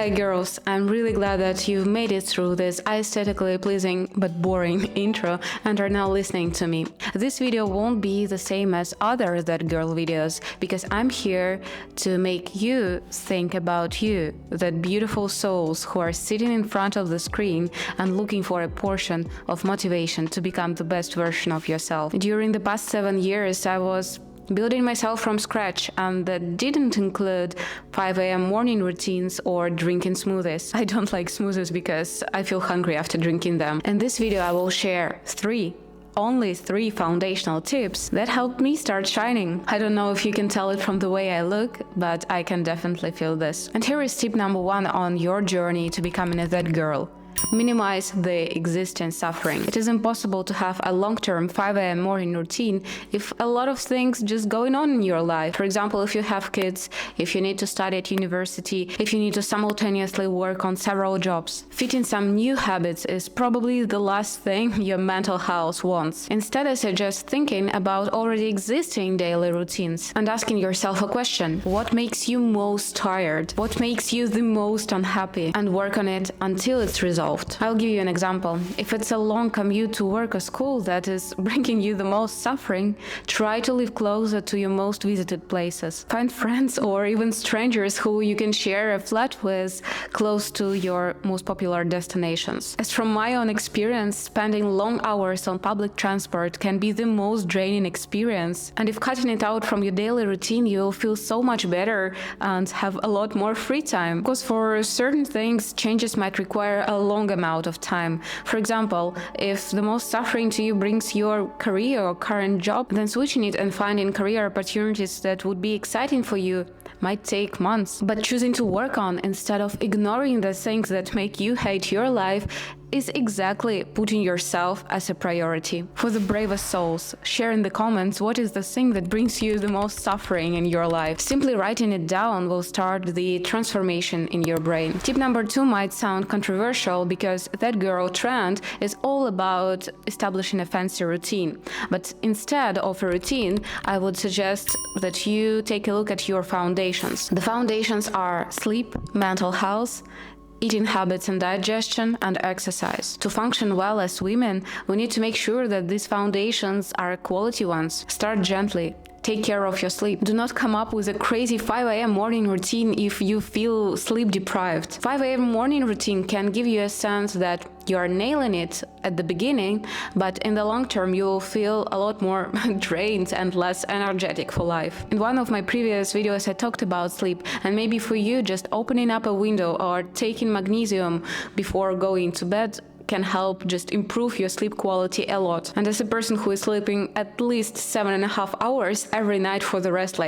Alright girls, I'm really glad that you've made it through this aesthetically pleasing but boring intro and are now listening to me. This video won't be the same as other That Girl videos because I'm here to make you think about you, that beautiful souls who are sitting in front of the screen and looking for a portion of motivation to become the best version of yourself. During the past 7 years, I was building myself from scratch, and that didn't include 5 a.m. morning routines or drinking smoothies. I don't like smoothies because I feel hungry after drinking them. In this video, I will share only three foundational tips that helped me start shining. I don't know if you can tell it from the way I look, but I can definitely feel this. And here is tip number 1 on your journey to becoming a that girl. Minimize the existing suffering. It is impossible to have a long-term 5 a.m. morning routine if a lot of things just going on in your life. For example, if you have kids, if you need to study at university, if you need to simultaneously work on several jobs. Fitting some new habits is probably the last thing your mental health wants. Instead, I suggest thinking about already existing daily routines and asking yourself a question. What makes you most tired? What makes you the most unhappy? And work on it until it's resolved. I'll give you an example. If it's a long commute to work or school that is bringing you the most suffering, try to live closer to your most visited places. Find friends or even strangers who you can share a flat with close to your most popular destinations. As from my own experience, spending long hours on public transport can be the most draining experience. And if cutting it out from your daily routine, you'll feel so much better and have a lot more free time. Because for certain things, changes might require a long amount of time. For example, if the most suffering to you brings your career or current job, then switching it and finding career opportunities that would be exciting for you might take months. But choosing to work on instead of ignoring the things that make you hate your life is exactly putting yourself as a priority. For the bravest souls, share in the comments what is the thing that brings you the most suffering in your life. Simply writing it down will start the transformation in your brain. Tip number 2 might sound controversial because that girl trend is all about establishing a fancy routine. But instead of a routine, I would suggest that you take a look at your foundations. The foundations are sleep, mental health, eating habits and digestion, and exercise. To function well as women, we need to make sure that these foundations are quality ones. Start gently. Take care of your sleep. Do not come up with a crazy 5 a.m. morning routine if you feel sleep deprived. 5 a.m. morning routine can give you a sense that you are nailing it at the beginning, but in the long term you will feel a lot more drained and less energetic for life. In one of my previous videos I talked about sleep, and maybe for you just opening up a window or taking magnesium before going to bed can help just improve your sleep quality a lot. And as a person who is sleeping at least 7.5 hours every night for the rest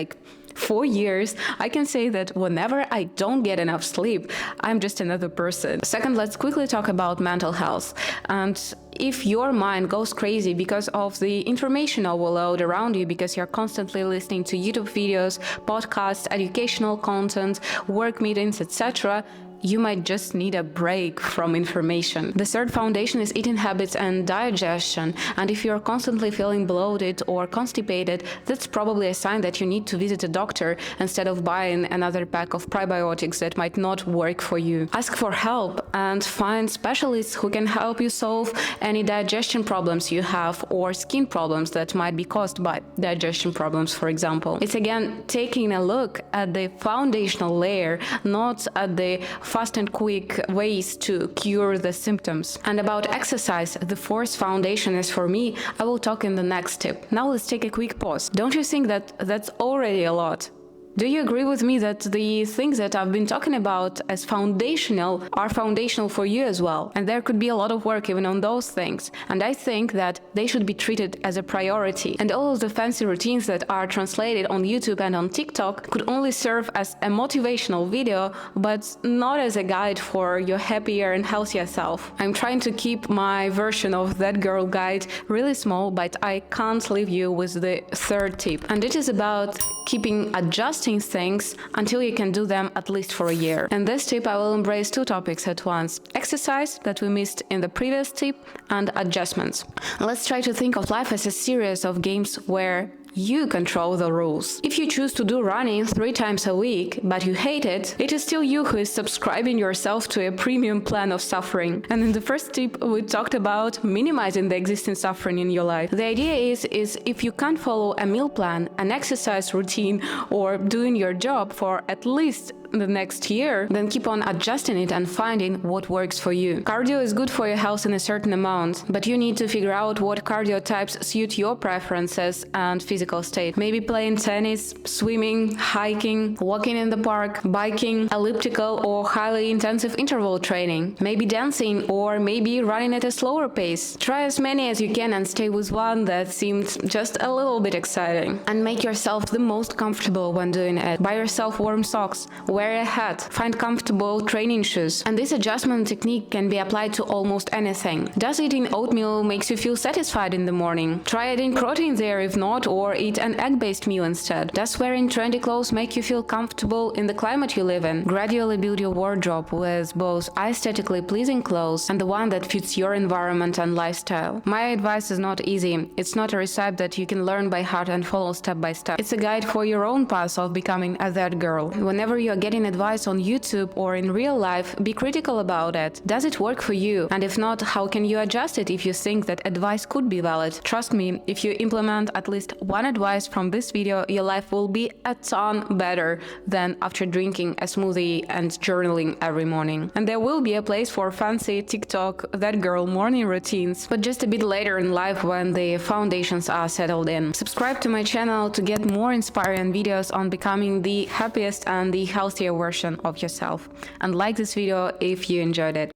4 years, I can say that whenever I don't get enough sleep, I'm just another person. Second, let's quickly talk about mental health. And if your mind goes crazy because of the information overload around you, because you're constantly listening to YouTube videos, podcasts, educational content, work meetings, etc., you might just need a break from information. The third foundation is eating habits and digestion. And if you're constantly feeling bloated or constipated, that's probably a sign that you need to visit a doctor instead of buying another pack of probiotics that might not work for you. Ask for help and find specialists who can help you solve any digestion problems you have or skin problems that might be caused by digestion problems, for example. It's again taking a look at the foundational layer, not at the fast and quick ways to cure the symptoms. And about exercise, the fourth foundation is for me. I will talk in the next tip. Now let's take a quick pause. Don't you think that that's already a lot? Do you agree with me that the things that I've been talking about as foundational are foundational for you as well? And there could be a lot of work even on those things. And I think that they should be treated as a priority. And all of the fancy routines that are translated on YouTube and on TikTok could only serve as a motivational video, but not as a guide for your happier and healthier self. I'm trying to keep my version of that girl guide really small, but I can't leave you with the third tip. And it is about keeping adjusting things until you can do them at least for a year. In this tip, I will embrace 2 topics at once: exercise that we missed in the previous tip and adjustments. Let's try to think of life as a series of games where You control the rules. If you choose to do running 3 times a week, but you hate it, it is still you who is subscribing yourself to a premium plan of suffering. And in the first tip, we talked about minimizing the existing suffering in your life. The idea is if you can't follow a meal plan, an exercise routine, or doing your job for at least the next year, then keep on adjusting it and finding what works for you. Cardio is good for your health in a certain amount, but you need to figure out what cardio types suit your preferences and physical state. Maybe playing tennis, swimming, hiking, walking in the park, biking, elliptical or highly intensive interval training. Maybe dancing or maybe running at a slower pace. Try as many as you can and stay with one that seems just a little bit exciting. And make yourself the most comfortable when doing it. Buy yourself warm socks, wear a hat, find comfortable training shoes. And this adjustment technique can be applied to almost anything. Does eating oatmeal makes you feel satisfied in the morning? Try adding protein there if not, or eat an egg-based meal instead. Does wearing trendy clothes make you feel comfortable in the climate you live in? Gradually build your wardrobe with both aesthetically pleasing clothes and the one that fits your environment and lifestyle. My advice is not easy. It's not a recipe that you can learn by heart and follow step by step. It's a guide for your own path of becoming a that girl. Whenever you are getting advice on YouTube or in real life, be critical about it. Does it work for you? And if not, how can you adjust it if you think that advice could be valid? Trust me, if you implement at least one advice from this video, your life will be a ton better than after drinking a smoothie and journaling every morning. And there will be a place for fancy TikTok that girl morning routines, but just a bit later in life when the foundations are settled in. Subscribe to my channel to get more inspiring videos on becoming the happiest and the healthier version of yourself. And like this video if you enjoyed it.